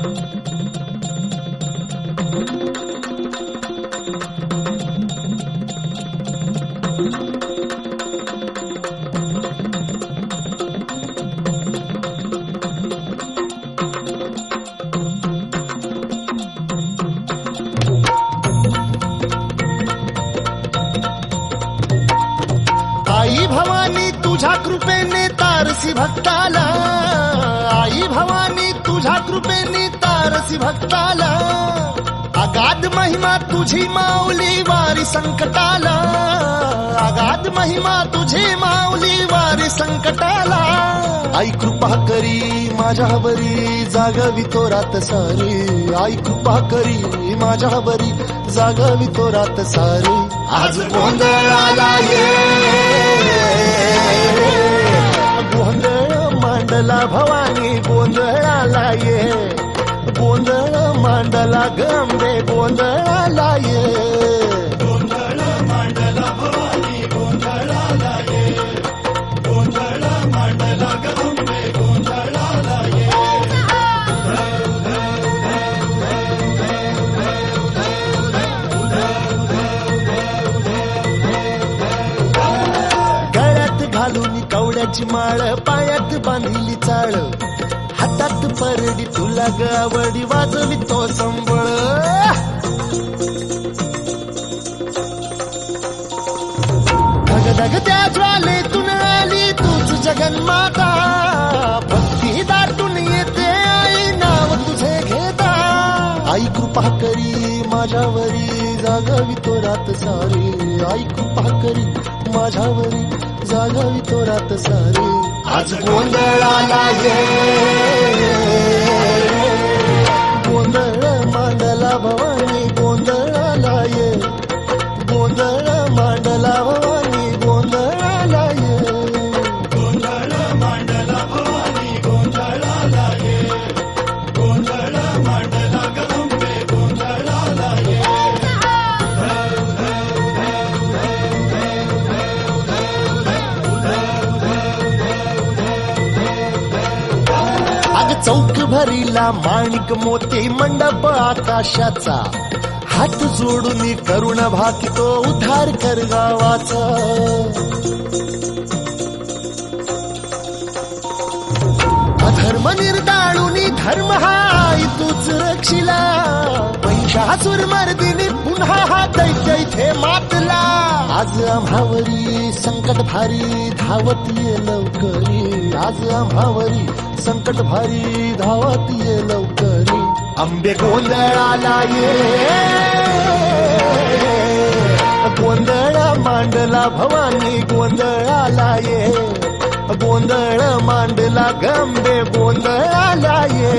आई भवानी तुझ्या कृपेने तारसी भक्ताला, आई भवानी तुझ्या कृपेने तारसी भक्ताला, अगाध महिमा तुझी माऊली वारी संकटाला, अगाध महिमा तुझी माऊली वारी संकटाला. आई कृपा करी माझ्यावरी जागवी तो रात सारी, आई कृपा करी माझ्यावरी जागवी तो रात सारी. आज गोंधळाला ये, गोंधळ मांडला भवानी गोंधळाला ये, गोंधळ मांडला गंबे गोंधळाला ये, गोंधळ मांडला भवानी गोंधळाला ये, गोंधळ मांडला गंबे गोंधळाला ये. गळ्यात घालून कवड्याची माळ, पायात बांधिली चाळ, हातात परडी तुला गावडी वाजवी तो संबळ. धगधग त्या ज्वालेतून आली तूच जगन्माता, भक्ती दाटून येते आई नाव तुझे घेता. आई कृपा करी माझ्यावरी जागवी तो रात सारी, आई कृपा करी माझ्यावरी जागवी तो रात सारी. आज गोंधळाला ये, गोंधळ मांडला भवानी गोंधळाला ये, गोंधळ मांडला भवानी गोंधळाला ये, गोंधळ मांडला भवानी गोंधळाला ये, गोंधळ मांडला गंबे गोंधळाला ये. चौक भरीला माणिक मोती मंडप आकाशाचा, हात जोडून करुण भाकितो उद्धार कर गावाचा. अधर्म निर्दाळून धर्म हा आई तूच रक्षिला, महिषासुर मर्दिनी पुन्हा हा दैत्य इथे मातला. आज आम्हावरी संकट भारी धावत ये लवकरी, आज आम्हावरी संकट भारी धावत ये लवकरी. आंबे गोंधळाला ये, गोंधळ मांडला भवानी गोंधळाला ये, गोंधळ मांडला गंबे गोंधळाला ये.